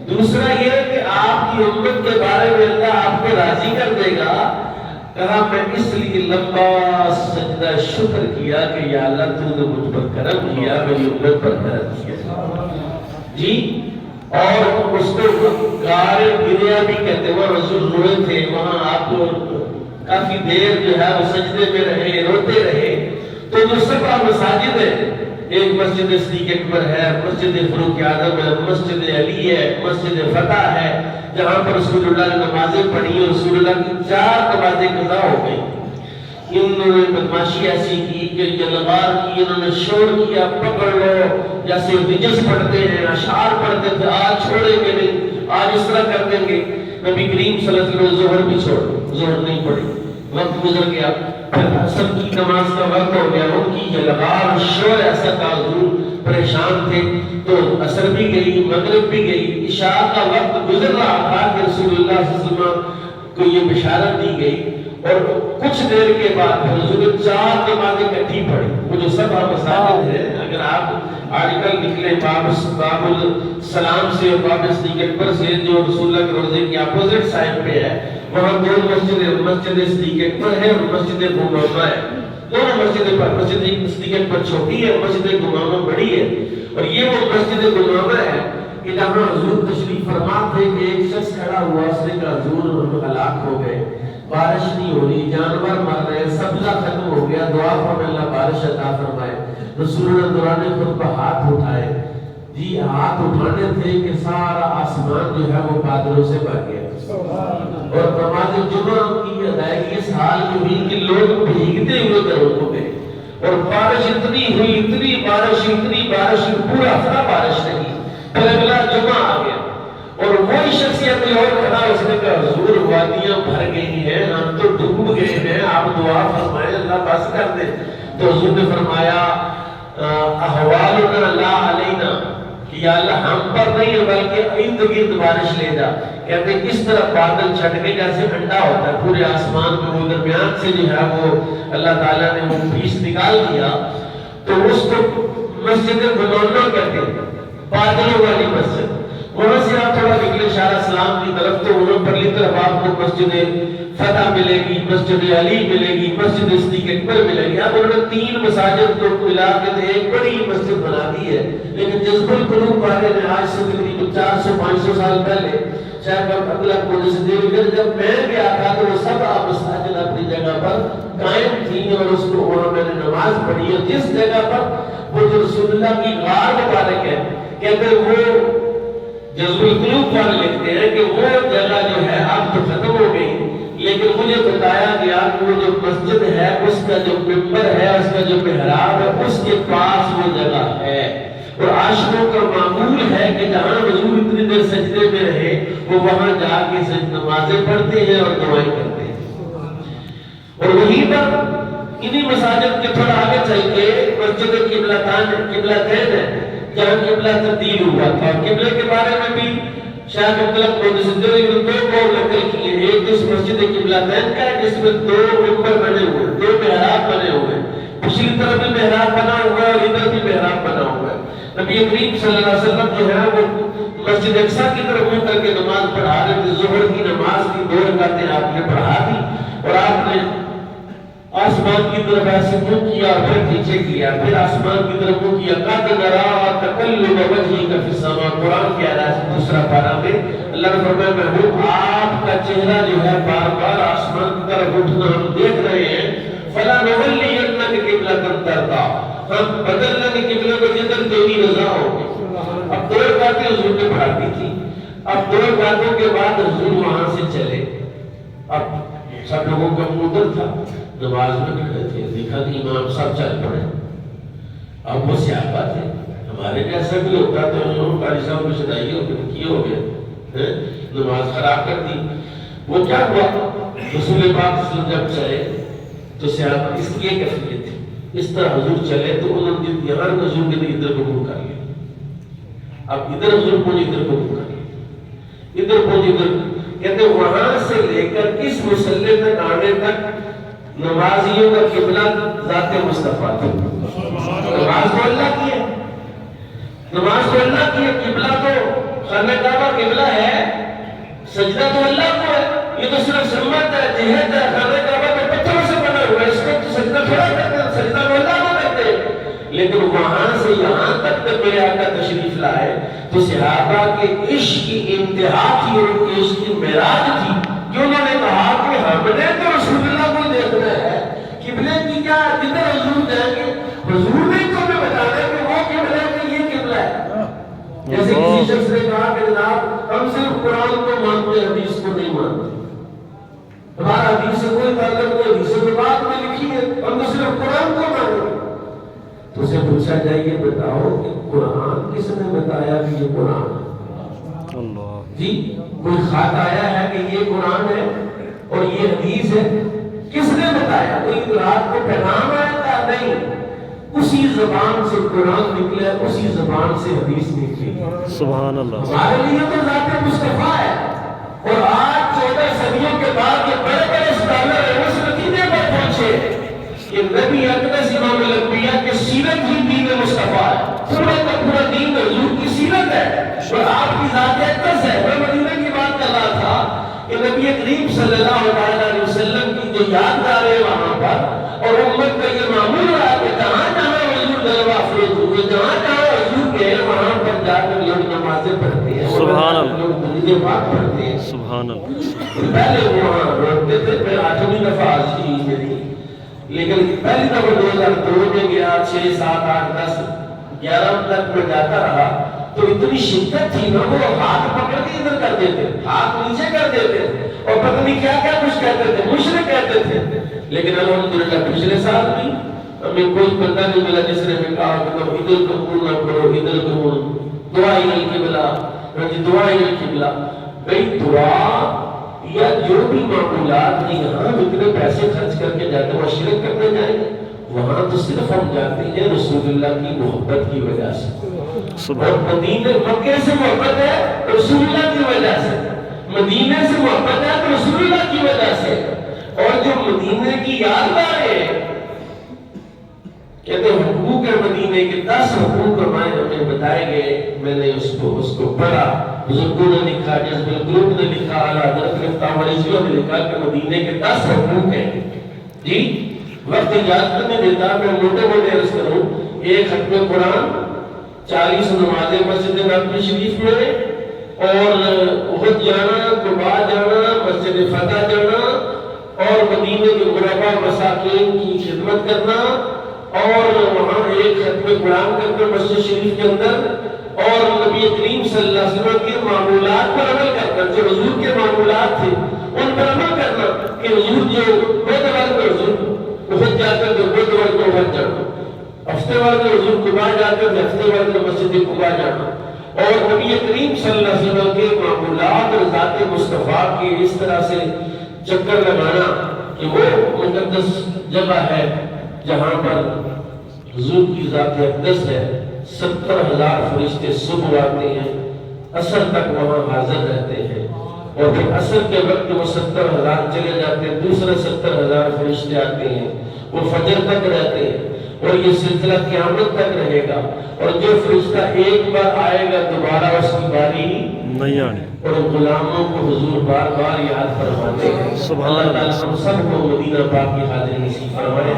دوسرا یہ کہ آپ کی امت کے بارے میں اللہ آپ کو راضی کر دے گا. کہا میں اس لیے لمبا سجدہ شکر کیا کہ یا اللہ تو نے مجھ پر کرم کیا, میری امت پر کرم کیا جی. اور اس کو غار گریا بھی کہتے ہیں, وہ رسول روئے تھے وہاں, آپ کو کافی دیر جو ہے وہ سجدے میں رہے, روتے رہے. تو جو سبع مساجد ہے, ایک مسجد صدیق اکبر ہے, مسجد فاروق اعظم ہے, مسجد علی ہے, مسجد فتح ہے, جہاں پر رسول اللہ نے نمازیں پڑھی اور رسول اللہ کی 4 نمازیں قضا ہو گئی. انہوں نے بدماشی ایسی کی کہ یہ لغار کی, انہوں نے شور کیا پکڑ لو, جیسے رجس پڑھتے ہیں, اشعار پڑھتے تھے, آج چھوڑیں گے نہیں, آج اس طرح کر دیں گے. نبی کریم صلی اللہ علیہ وسلم ظہر بھی چھوڑ, ظہر نہیں پڑھی, وقت گزر گیا. پھر عصر کی نماز کا وقت ہو گیا, ان کی یہ لغار شور ایسا تھا, حضور پریشان تھے. تو عصر بھی گئی, مغرب بھی گئی, عشاء کا وقت گزر رہا تھا کہ رسول اللہ صلی اللہ علیہ وسلم کو یہ بشارت دی گئی. اور کچھ دیر کے بعد حضور نے 4 نمازیں اکٹھی پڑھی. وہ جو سبع مساجد ہے, اگر آپ آج کل نکلے باب السلام سے اور باب صدیق اکبر سے, جو رسول اللہ کے روضے کی اپوزٹ سائڈ پہ ہے, وہاں 2 مسجد, مسجد صدیق اکبر ہے اور مسجد غمامہ ہے. دونوں مسجد پر, مسجد صدیق اکبر چھوٹی ہے, مسجد غمامہ بڑی ہے. اور یہ وہ مسجد غمامہ ہے کہ جہاں حضور تشریف فرما تھے کہ ایک شخص کھڑا ہوا, اس نے کہا حضور ہلاک ہو گئے, بارش نہیں ہو رہی, جانور مر رہے, سبزہ ختم ہو گیا, دعا فرمائے اللہ بارش عطا فرمائے. رسول اللہ دوران خود پر ہاتھ اٹھائے, جی ہاتھ اٹھانے تھے کہ سارا آسمان جو ہے وہ بادلوں سے بھر گیا. اور نماز جمعہ کی ادائیگی اس حال میں ہوئی کہ لوگ بھیگتے ہوئے گھروں کو گئے, اور بارش اتنی ہوئی, اتنی بارش, پورا ہفتہ بارش نہیں. پھر اگلا جمعہ آ گیا اور وہی شخصیت اور کھڑا, اس نے کہا حضور وادیاں بھر گئی ہیں, ہم تو ڈوب گئے ہیں, آپ دعا فرمائیں اللہ بس کر دے. تو حضور نے فرمایا احوالنا لا علینا, کہ یا اللہ ہم پر نہیں بلکہ ارد گرد بارش لے جا. کہتے ہیں اس طرح بادل چھٹ کے جیسے انڈا ہوتا ہے پورے آسمان میں, وہ درمیان سے جو ہے وہ اللہ تعالیٰ نے وہ پیس نکال دیا. تو اس کو مسجد غمامہ کہتے ہیں, بادلوں والی مسجد. وہاں سے آپ تھوڑا نکلے شارع اسلام کی طرف, تو وہاں پرلی طرف آپ کو مسجد فتح ملے گی, مسجد علی ملے گی, مسجد صدیق اکبر ملے گی. اب انہوں نے 3 مساجد کو ملا کے ایک بڑی مسجد بنا دی ہے. لیکن جذب القلوب والے نے آج سے تقریباً 400-500 سال پہلے شاید اگلا کونے سے دیوگر جب میں گیا تھا تو وہ سب مساجد اپنی جگہ پر قائم تھی, اور اس کو وہاں میں نے نماز پڑھی. اور جس جگہ پر وہ جو رسول اللہ کی غار مبارک ہے, کہتے ہیں وہ جذب القلوب والے لکھتے ہیں کہ وہ جگہ جو ہے اب تو ختم ہو گئی, لیکن مجھے بتایا گیا کہ وہ جو مسجد ہے اس کا جو ممبر ہے, اس کا جو محراب ہے, اس کے پاس وہ جگہ ہے. اور عاشقوں کا معمول ہے کہ جہاں حضور اتنی دیر سجدے میں رہے, وہ وہاں جا کے نمازیں پڑھتے ہیں اور دعائیں کرتے ہیں. اور وہیں پر انہی مساجد کے تھوڑا آگے چل کے مسجد قبلتین ہے, جہاں قبلہ تبدیل ہوا تھا. قبلے کے بارے میں بھی شاہ مطلب کو دو قول نقل کیے. ایک اس مسجد قبلتین کا ہے جس میں 2 ممبر بنے ہوئے, 2 محراب بنے ہوئے, پچھلی طرف بھی محراب بنا ہوا ہے اور ادھر بھی محراب بنا ہوا ہے. نبی کریم صلی اللہ علیہ وسلم جو ہے وہ مسجد اقصی کی طرف منہ کر کے نماز پڑھا رہے تھے. ظہر کی نماز کی 2 رکعتیں آپ نے پڑھا دی, اور آپ نے آسمان کی طرف ایسے منہ کیا اور پھر پیچھے کیا, پھر آسمان کی طرف منہ کیا. قد نرا تقلب وجهك في السماء, قرآن کی آیت 2 پارہ میں اللہ نے فرمایا محبوب آپ کا چہرہ جو ہے بار بار آسمان کی طرف اٹھنا ہم دیکھ رہے ہیں. فلا نولینک قبلۃ ترضیٰ, ہم بدل لیں گے قبلے کو جدھر تیری رضا ہوگی. اب 2 رکعتیں حضور نے پڑھا دی تھی. اب 2 رکعتوں کے بعد حضور وہاں سے چلے. اب سب لوگوں کا منہ ادھر تھا, نماز میں کھڑے تھے, دیکھا کہ امام صاحب چل پڑے. اب وہ صحابہ تھے, ہمارے جیسا بھی ہوتا تو انہوں قاری صاحب میں شدائی ہو گئے, کیے ہو گئے, نماز خراب کر دی. وہ کیا ہوا, رسول پاک صلی اللہ علیہ وسلم جب چلے تو صحابہ اس کی ایک کیفیت تھی. اس طرح حضور چلے تو انہوں نے یہاں حضور کے ادھر کو منہ کر لیا. اب ادھر حضور پہنچے, ادھر کو منہ کر لیا, ادھر پہنچے, ادھر. کہتے وہاں سے لے کر اس مسلح تک آنے تک نمازیوں کا قبلہ ذات مصطفیٰ تھا. نماز کو اللہ کی ہے, نماز کو اللہ کی ہے, قبلہ تو خانہ کعبہ قبلہ سجدہ تو اللہ کو ہے، یہ تو صرف سمت ہے، جہد ہے، خانہ کعبہ تو پتھروں سے بنا ہوا ہے، اس کو تو سجدہ تھوڑا کرتے ہیں، سجدہ تو اللہ کو کرتے ہیں۔ لیکن وہاں سے یہاں تک کہ میرے آقا تشریف لائے تو صحابہ کے عشق کی انتہا تھی اور ان کے عشق کی معراج تھی کہ انہوں نے کہا کہ ہم نے تو رسول اللہ کو دیکھنا ہے، قبلے کی کیا جدھر حضور جائیں گے حضور نے تو ہمیں بتانا کہ وہ قبلہ ہے کہ یہ قبلہ ہے۔ جیسے کسی شخص نے کہا کہ جناب ہم صرف قرآن کو مانتے ہیں، حدیث کو نہیں مانتے، ہمارا حدیث سے کوئی تعلق نہیں، حدیث میں بات میں لکھی ہے، ہم تو صرف قرآن کو مانیں گے۔ تو اسے پوچھا جائے یہ بتاؤ کہ قرآن کس نے بتایا کہ یہ قرآن ہے؟ اللہ جی کوئی خط آیا ہے کہ یہ قرآن ہے اور یہ حدیث ہے؟ کس نے بتایا؟ کوئی رات کو پیغام آیا تھا؟ نہیں، اسی زبان سے قرآن نکلے، اسی زبان سے حدیث نکلی۔ سبحان اللہ۔ ہمارے لیے تو ذات مصطفیٰ ہے، اور آج 14 صدیوں کے بعد یہ بڑے بڑے اسکالر ہیں اس نتیجے پر پہنچے کہ نبی اقدس امام الانبیاء کی سیرت ہی دین مصطفیٰ ہے، پورا کا پورا دین حضور کی سیرت ہے اور آپ کی ذات اقدس ہے۔ میں مدینہ کی بات کر رہا تھا کہ نبی کریم صلی اللہ علیہ وسلم کی جو یادگار ہے وہاں پر، اور امت کا یہ معمول رہا کہ جہاں جہاں حضور جلوہ افروز ہوئے، جہاں جہاں حضور گئے وہاں پر جا کر لوگ نمازیں پڑھتے ہیں، سبحان اللہ، لوگ درود پاک پڑھتے ہیں، سبحان اللہ۔ پہلے وہاں روکتے تھے، پھر 8ویں دفعہ آج کی میری، لیکن پہلی دفعہ 2002 میں گیا، 6 7 8 10 11 تک میں جاتا رہا تو اتنی شدت تھی نا، وہ ہاتھ پکڑ کے ادھر کر دیتے، ہاتھ نیچے کر دیتے اور پتہ نہیں کیا کیا کچھ کہتے تھے، مشرک کہتے تھے۔ لیکن الحمدللہ پچھلے سال بھی ہمیں کوئی بندہ نہیں ملا جس نے ہمیں کہا کہ تم ادھر قبول نہ کرو، ادھر قبول، دعا القبلہ، دعا القبلہ۔ بھئی دعا یا جو بھی معمولات ہیں یہاں اتنے پیسے خرچ کر کے جاتے ہیں، وہ شرک کرنے جائیں گے؟ وہاں تو صرف ہم جاتے ہیں رسول اللہ کی محبت کی وجہ سے، اور مدینہ مکے سے محبت ہے رسول اللہ کی وجہ سے، مدینہ سے محبت ہے تو رسول اللہ کی وجہ سے۔ اور جو مدینہ کی یادگار ہے، کہتے ہیں حقوق مدینہ کے 10 حقوق ہمیں بتائے گئے، میں نے اس کو پڑھا، بزرگوں نے لکھا، جذب القلوب نے لکھا، اعلیٰ حضرت مفتاح مریضیوں نے لکھا کہ مدینہ کے 10 حقوق ہیں جی۔ وقت اجازت نہیں دیتا، میں موٹے موٹے عرض کروں، ایک ختم قرآن، 40 نمازیں مسجد نبوی شریف میں، اور احد جانا، قباء جانا، مسجد فتح جانا، اور مدینہ کے غربا مساکین کی خدمت کرنا، اور وہاں ایک ختم قرآن کرنا مسجد شریف کے اندر، اور نبی کریم صلی اللہ علیہ وسلم کے معمولات پر عمل کرنا، جو حضور کے معمولات تھے ان پر عمل کرنا، کہ حضور جو بدور میں حضور احد جاتا تو بدور میں احد جانا، ہفتے والے حضور قباء جاتے تو ہفتے والے مسجد قباء جانا، اور نبی کریم صلی اللہ علیہ وسلم کے معمولات اور ذات مصطفیٰ کی اس طرح سے چکر لگانا کہ وہ مقدس جگہ ہے جہاں پر حضور کی ذات اقدس ہے۔ 70,000 فرشتے صبح آتے ہیں، عصر تک وہاں حاضر رہتے ہیں، اور پھر عصر کے وقت وہ 70,000 چلے جاتے ہیں، دوسرے 70,000 فرشتے آتے ہیں، وہ فجر تک رہتے ہیں، اور یہ سلسلہ قیامت تک رہے گا، اور جو فرشتہ ایک بار آئے گا دوبارہ اس کی باری نہیں آنی، اور غلاموں کو حضور بار بار یاد فرماتے ہیں۔ اللہ تعالیٰ ہم سب کو مدینہ پاک کی حاضری نصیب فرمائے۔